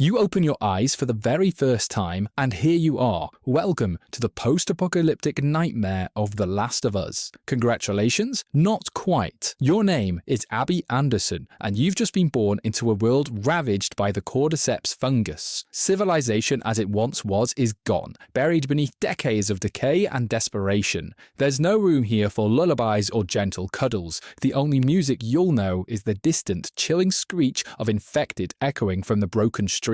You open your eyes for the very first time, and here you are. Welcome to the post-apocalyptic nightmare of The Last of Us. Congratulations? Not quite. Your name is Abby Anderson, and you've just been born into a world ravaged by the cordyceps fungus. Civilization as it once was is gone, buried beneath decades of decay and desperation. There's no room here for lullabies or gentle cuddles. The only music you'll know is the distant, chilling screech of infected echoing from the broken streets.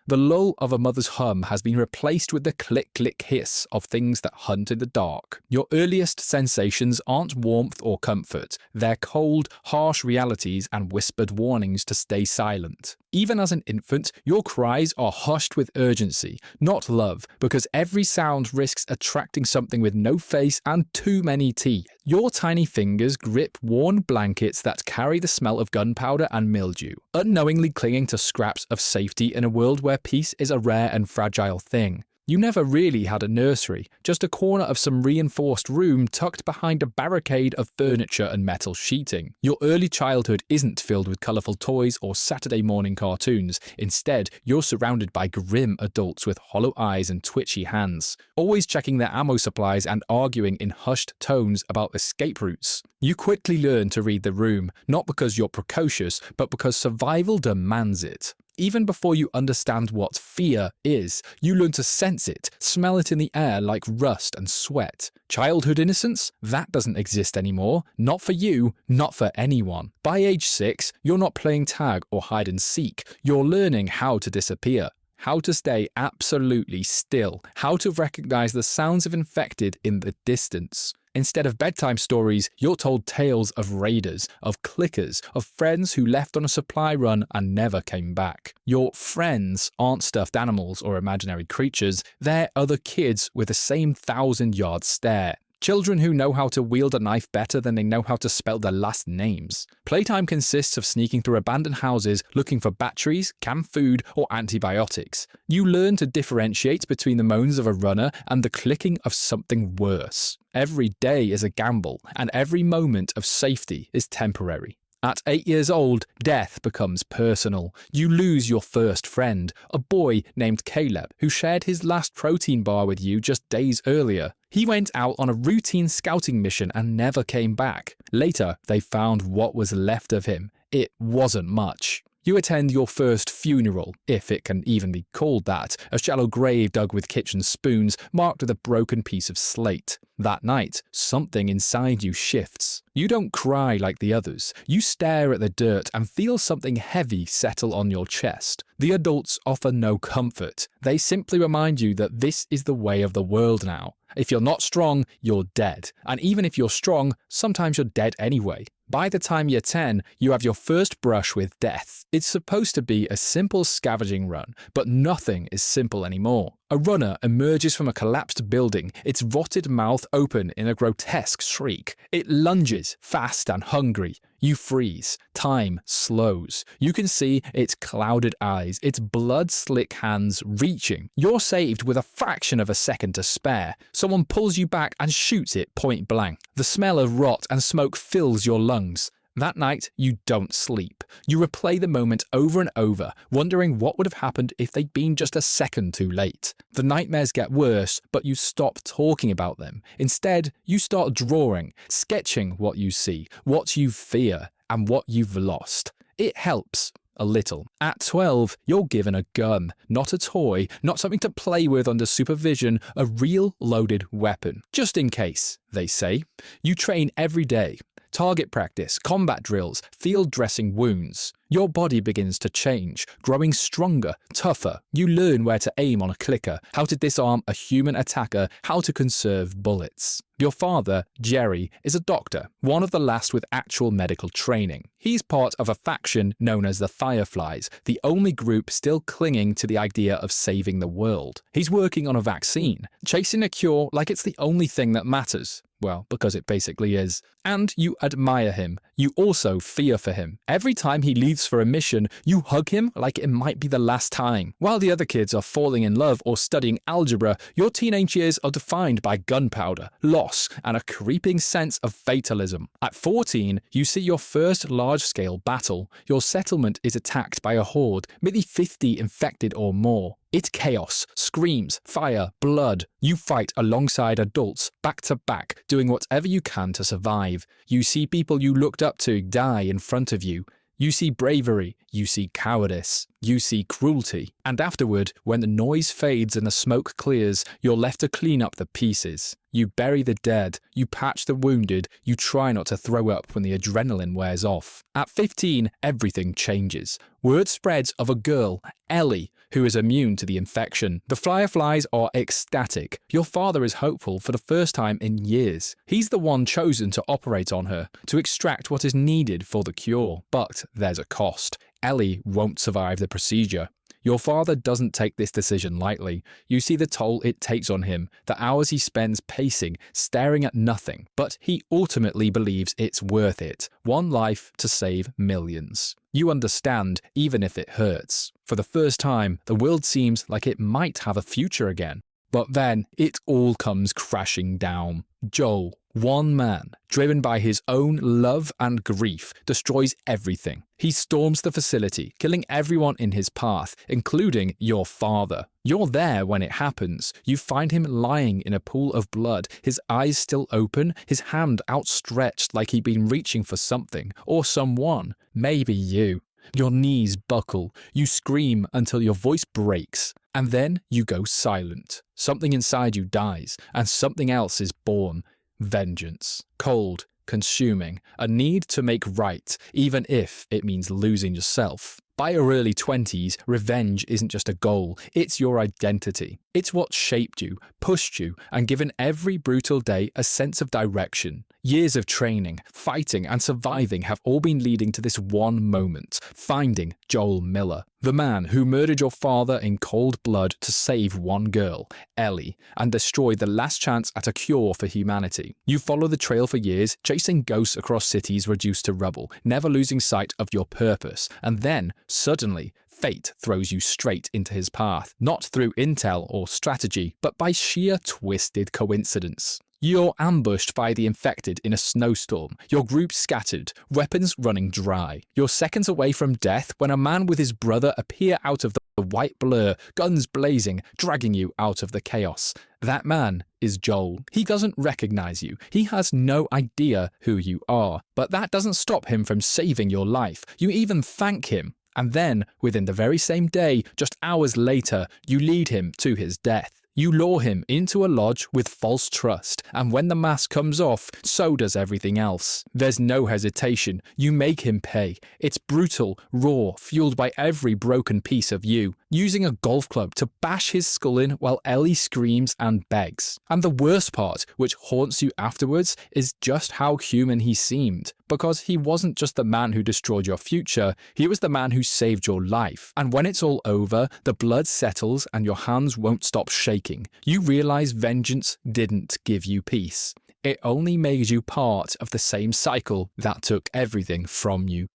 The lull of a mother's hum has been replaced with the click-click hiss of things that hunt in the dark. Your earliest sensations aren't warmth or comfort. They're cold, harsh realities and whispered warnings to stay silent. Even as an infant, your cries are hushed with urgency, not love, because every sound risks attracting something with no face and too many teeth. Your tiny fingers grip worn blankets that carry the smell of gunpowder and mildew, unknowingly clinging to scraps of safety in a world where peace is a rare and fragile thing. You never really had a nursery, just a corner of some reinforced room tucked behind a barricade of furniture and metal sheeting. Your early childhood isn't filled with colourful toys or Saturday morning cartoons. Instead, you're surrounded by grim adults with hollow eyes and twitchy hands, always checking their ammo supplies and arguing in hushed tones about escape routes. You quickly learn to read the room, not because you're precocious, but because survival demands it. Even before you understand what fear is, you learn to sense it, smell it in the air like rust and sweat. Childhood innocence? That doesn't exist anymore. Not for you, not for anyone. By age 6, you're not playing tag or hide and seek. You're learning how to disappear. How to stay absolutely still. How to recognize the sounds of infected in the distance. Instead of bedtime stories, you're told tales of raiders, of clickers, of friends who left on a supply run and never came back. Your friends aren't stuffed animals or imaginary creatures, they're other kids with the same 1,000-yard stare. Children who know how to wield a knife better than they know how to spell their last names. Playtime consists of sneaking through abandoned houses looking for batteries, canned food, or antibiotics. You learn to differentiate between the moans of a runner and the clicking of something worse. Every day is a gamble, and every moment of safety is temporary. At 8 years old, death becomes personal. You lose your first friend, a boy named Caleb, who shared his last protein bar with you just days earlier. He went out on a routine scouting mission and never came back. Later, they found what was left of him. It wasn't much. You attend your first funeral, if it can even be called that, a shallow grave dug with kitchen spoons, marked with a broken piece of slate. That night, something inside you shifts. You don't cry like the others. You stare at the dirt and feel something heavy settle on your chest. The adults offer no comfort. They simply remind you that this is the way of the world now. If you're not strong, you're dead. And even if you're strong, sometimes you're dead anyway. By the time you're 10, you have your first brush with death. It's supposed to be a simple scavenging run, but nothing is simple anymore. A runner emerges from a collapsed building, its rotted mouth open in a grotesque shriek. It lunges, fast and hungry. You freeze. Time slows. You can see its clouded eyes, its blood-slick hands reaching. You're saved with a fraction of a second to spare. Someone pulls you back and shoots it point blank. The smell of rot and smoke fills your lungs. That night, you don't sleep. You replay the moment over and over, wondering what would have happened if they'd been just a second too late. The nightmares get worse, but you stop talking about them. Instead, you start drawing, sketching what you see, what you fear, and what you've lost. It helps. A little. At 12, you're given a gun, not a toy, not something to play with under supervision, a real loaded weapon. Just in case, they say. You train every day. Target practice, combat drills, field dressing wounds. Your body begins to change, growing stronger, tougher. You learn where to aim on a clicker, how to disarm a human attacker, how to conserve bullets. Your father, Jerry, is a doctor, one of the last with actual medical training. He's part of a faction known as the Fireflies, the only group still clinging to the idea of saving the world. He's working on a vaccine, chasing a cure like it's the only thing that matters. Well, because it basically is. And you admire him. You also fear for him. Every time he leaves leaves for a mission, you hug him like it might be the last time. While the other kids are falling in love or studying algebra, your teenage years are defined by gunpowder, loss, and a creeping sense of fatalism. At 14, you see your first large-scale battle. Your settlement is attacked by a horde, maybe 50 infected or more. It's chaos, screams, fire, blood. You fight alongside adults, back to back, doing whatever you can to survive. You see people you looked up to die in front of you. You see bravery, you see cowardice, you see cruelty. And afterward, when the noise fades and the smoke clears, you're left to clean up the pieces. You bury the dead, you patch the wounded, you try not to throw up when the adrenaline wears off. At 15, everything changes. Word spreads of a girl, Ellie, who is immune to the infection. The Fireflies are ecstatic. Your father is hopeful for the first time in years. He's the one chosen to operate on her, to extract what is needed for the cure. But there's a cost. Ellie won't survive the procedure. Your father doesn't take this decision lightly. You see the toll it takes on him, the hours he spends pacing, staring at nothing. But he ultimately believes it's worth it. One life to save millions. You understand, even if it hurts. For the first time, the world seems like it might have a future again. But then, it all comes crashing down. Joel, one man, driven by his own love and grief, destroys everything. He storms the facility, killing everyone in his path, including your father. You're there when it happens. You find him lying in a pool of blood, his eyes still open, his hand outstretched like he'd been reaching for something, or someone. Maybe you. Your knees buckle. You scream until your voice breaks. And then you go silent. Something inside you dies, and something else is born. Vengeance. Cold. Consuming. A need to make right, even if it means losing yourself. By your early 20s, revenge isn't just a goal, it's your identity. It's what shaped you, pushed you, and given every brutal day a sense of direction. Years of training, fighting, and surviving have all been leading to this one moment, finding Joel Miller, the man who murdered your father in cold blood to save one girl, Ellie, and destroy the last chance at a cure for humanity. You follow the trail for years, chasing ghosts across cities reduced to rubble, never losing sight of your purpose, and then, suddenly, fate throws you straight into his path, not through intel or strategy, but by sheer twisted coincidence. You're ambushed by the infected in a snowstorm, your group scattered, weapons running dry. You're seconds away from death when a man with his brother appear out of the white blur, guns blazing, dragging you out of the chaos. That man is Joel. He doesn't recognize you. He has no idea who you are. But that doesn't stop him from saving your life. You even thank him. And then, within the very same day, just hours later, you lead him to his death. You lure him into a lodge with false trust, and when the mask comes off, so does everything else. There's no hesitation. You make him pay. It's brutal, raw, fueled by every broken piece of you, using a golf club to bash his skull in while Ellie screams and begs. And the worst part, which haunts you afterwards, is just how human he seemed. Because he wasn't just the man who destroyed your future, he was the man who saved your life. And when it's all over, the blood settles and your hands won't stop shaking. You realize vengeance didn't give you peace. It only made you part of the same cycle that took everything from you.